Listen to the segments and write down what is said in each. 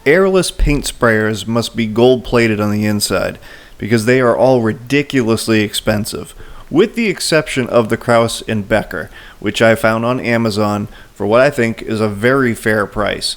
Airless paint sprayers must be gold-plated on the inside because they are all ridiculously expensive, with the exception of the Krause Becker, which I found on Amazon for what I think is a very fair price.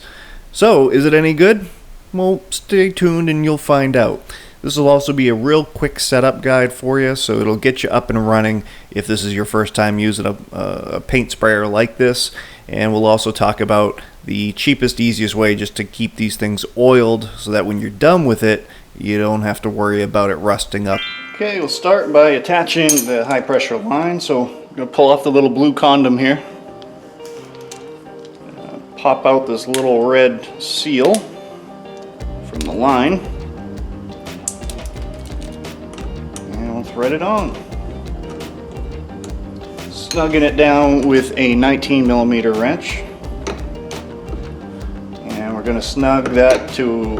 So, is it any good? Well, stay tuned and you'll find out. This will also be a real quick setup guide for you, so it'll get you up and running if this is your first time using a paint sprayer like this. And we'll also talk about the cheapest, easiest way just to keep these things oiled so that when you're done with it, you don't have to worry about it rusting up. Okay, we'll start by attaching the high pressure line. So I'm going to pull off the little blue condom here. Pop out this little red seal from the line. And we'll thread it on. Snugging it down with a 19mm wrench. And we're going to snug that to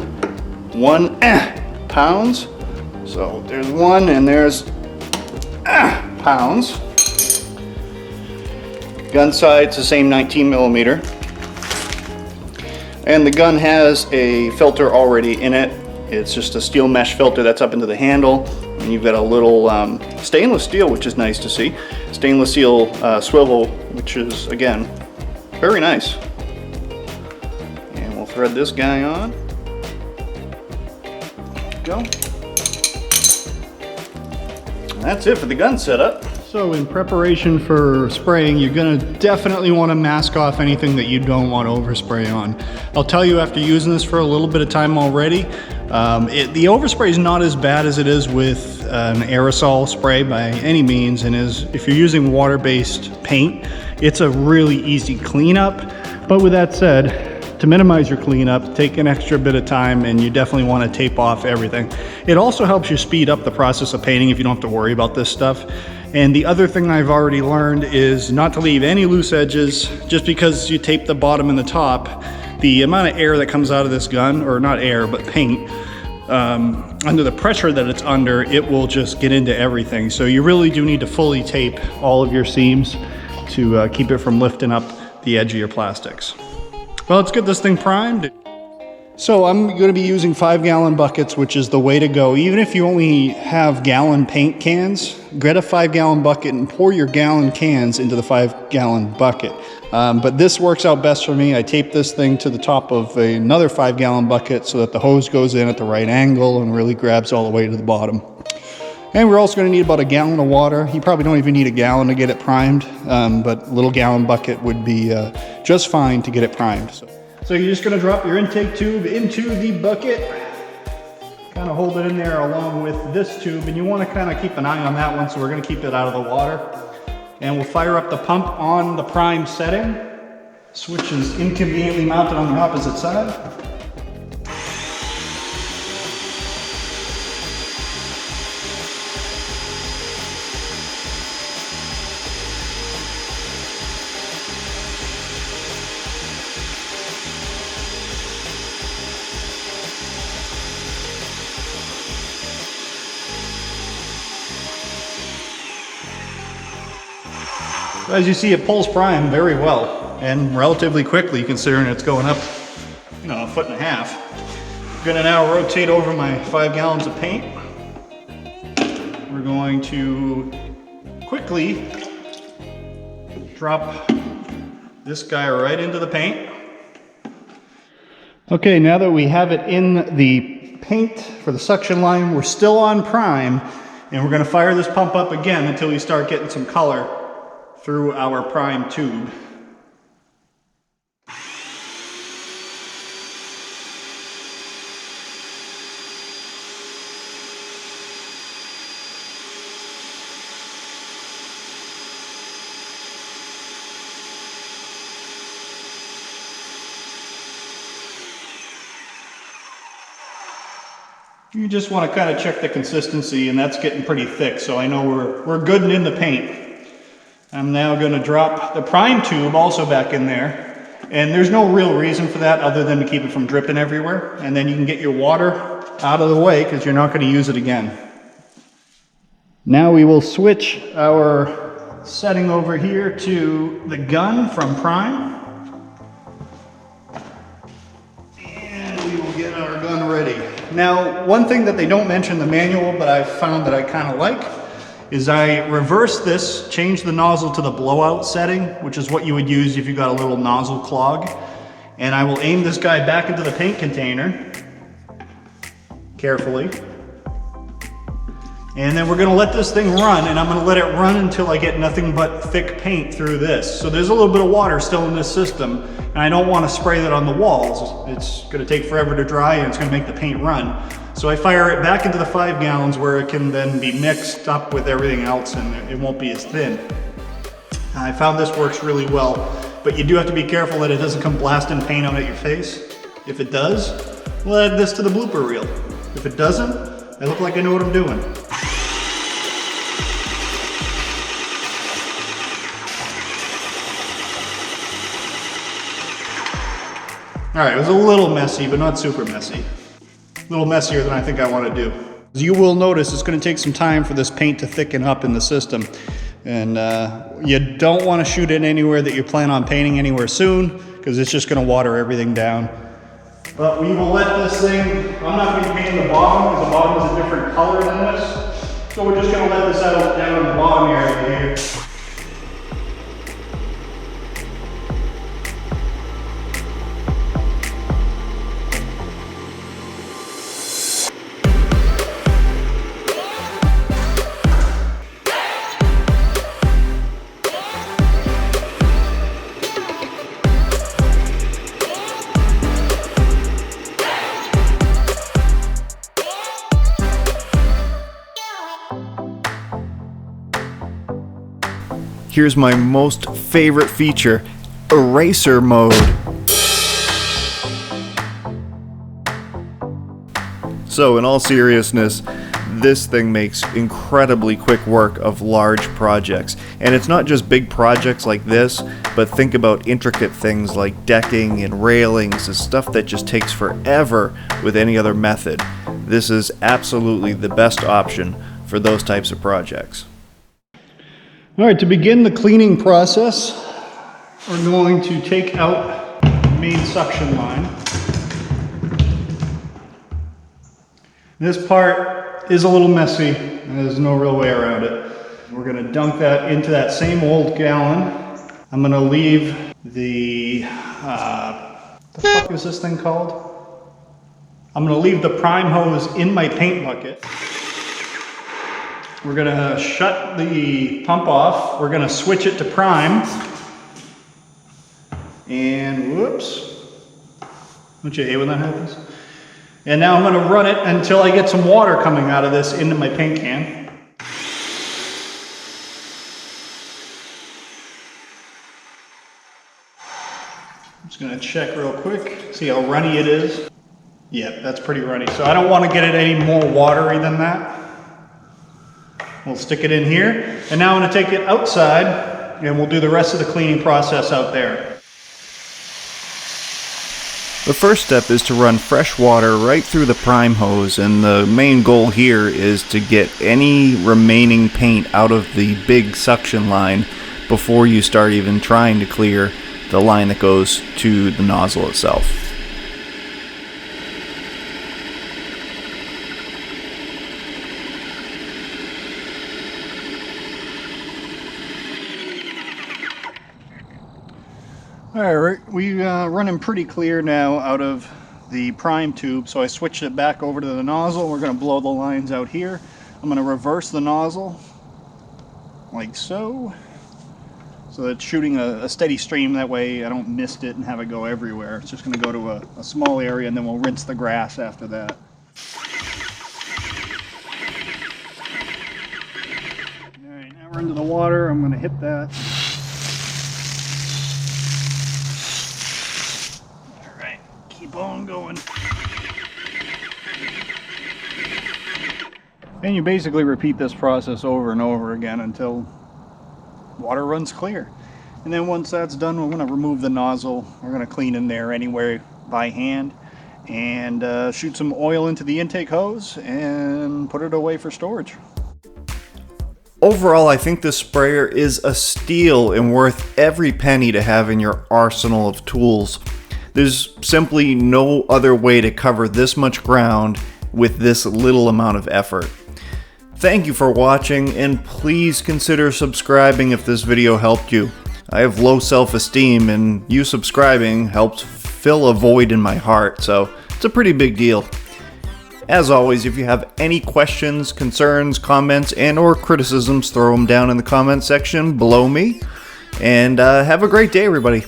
1 pounds. So there's 1 and there's pounds. Gun side's the same 19mm. And the gun has a filter already in it. It's just a steel mesh filter that's up into the handle. And you've got a little stainless steel, which is nice to see. Stainless steel swivel, which is, again, very nice. And we'll thread this guy on. Go. And that's it for the gun setup. So in preparation for spraying, you're going to definitely want to mask off anything that you don't want to overspray on. I'll tell you, after using this for a little bit of time already, the overspray is not as bad as it is with an aerosol spray by any means, and if you're using water-based paint, it's a really easy cleanup. But with that said, to minimize your cleanup, take an extra bit of time, and you definitely want to tape off everything. It also helps you speed up the process of painting if you don't have to worry about this stuff. And the other thing I've already learned is not to leave any loose edges. Just because you tape the bottom and the top, the amount of air that comes out of this gun, or not air, but paint, under the pressure that it's under, it will just get into everything. So you really do need to fully tape all of your seams to keep it from lifting up the edge of your plastics. Well, let's get this thing primed. So I'm going to be using 5-gallon buckets, which is the way to go. Even if you only have gallon paint cans, get a 5-gallon bucket and pour your gallon cans into the 5-gallon bucket. But this works out best for me. I tape this thing to the top of another 5-gallon bucket so that the hose goes in at the right angle and really grabs all the way to the bottom. And we're also going to need about a gallon of water. You probably don't even need a gallon to get it primed, but a little gallon bucket would be just fine to get it primed. So you're just going to drop your intake tube into the bucket, kind of hold it in there along with this tube, and you want to kind of keep an eye on that one, so we're going to keep it out of the water. And we'll fire up the pump on the prime setting. Switch is inconveniently mounted on the opposite side. As you see, it pulls prime very well and relatively quickly, considering it's going up, you know, 1.5 feet. I'm gonna now rotate over my 5 gallons of paint. We're going to quickly drop this guy right into the paint. Okay, now that we have it in the paint for the suction line, we're still on prime, and we're gonna fire this pump up again until we start getting some color through our prime tube. You just want to kind of check the consistency, and that's getting pretty thick, so I know we're good and in the paint. I'm now going to drop the prime tube also back in there, and there's no real reason for that other than to keep it from dripping everywhere, and then you can get your water out of the way because you're not going to use it again. Now we will switch our setting over here to the gun from prime, and we will get Now, one thing that they don't mention in the manual, but I've found that I kind of like, is I reverse this, change the nozzle to the blowout setting, which is what you would use if you got a little nozzle clog. And I will aim this guy back into the paint container, carefully. And then we're gonna let this thing run, and I'm gonna let it run until I get nothing but thick paint through this. So there's a little bit of water still in this system, and I don't wanna spray that on the walls. It's gonna take forever to dry, and it's gonna make the paint run. So I fire it back into the 5 gallons where it can then be mixed up with everything else, and it won't be as thin. I found this works really well, but you do have to be careful that it doesn't come blasting paint out at your face. If it does, we'll add this to the blooper reel. If it doesn't, I look like I know what I'm doing. All right, it was a little messy, but not super messy. A little messier than I think I want to do. As you will notice, it's going to take some time for this paint to thicken up in the system. And you don't want to shoot it anywhere that you plan on painting anywhere soon, because it's just going to water everything down. But we will let this thing, I'm not going to paint the bottom, because the bottom is a different color than this. So we're just going to let this out down in the bottom area here. Here's my most favorite feature, eraser mode. So in all seriousness, this thing makes incredibly quick work of large projects. And it's not just big projects like this, but think about intricate things like decking and railings and stuff that just takes forever with any other method. This is absolutely the best option for those types of projects. All right, to begin the cleaning process, we're going to take out the main suction line. This part is a little messy, and there's no real way around it. We're going to dunk that into that same old gallon. I'm going to leave the, what the fuck is this thing called? I'm going to leave the prime hose in my paint bucket. We're gonna shut the pump off. We're gonna switch it to prime. And whoops. Don't you hate when that happens? And now I'm gonna run it until I get some water coming out of this into my paint can. I'm just gonna check real quick, see how runny it is. Yep, that's pretty runny. So I don't wanna get it any more watery than that. We'll stick it in here, and now I'm going to take it outside, and we'll do the rest of the cleaning process out there. The first step is to run fresh water right through the prime hose, and the main goal here is to get any remaining paint out of the big suction line before you start even trying to clear the line that goes to the nozzle itself. Alright, we're running pretty clear now out of the prime tube, so I switched it back over to the nozzle. We're going to blow the lines out here. I'm going to reverse the nozzle, like so. So it's shooting a steady stream, that way I don't mist it and have it go everywhere. It's just going to go to a small area, and then we'll rinse the grass after that. Alright, now we're into the water. I'm going to hit that. Keep on going. And you basically repeat this process over and over again until water runs clear. And then once that's done, we're going to remove the nozzle. We're going to clean in there anywhere by hand and shoot some oil into the intake hose and put it away for storage. Overall, I think this sprayer is a steal and worth every penny to have in your arsenal of tools. There's simply no other way to cover this much ground with this little amount of effort. Thank you for watching, and please consider subscribing if this video helped you. I have low self-esteem, and you subscribing helps fill a void in my heart, so it's a pretty big deal. As always, if you have any questions, concerns, comments, and or criticisms, throw them down in the comment section below me. And have a great day, everybody.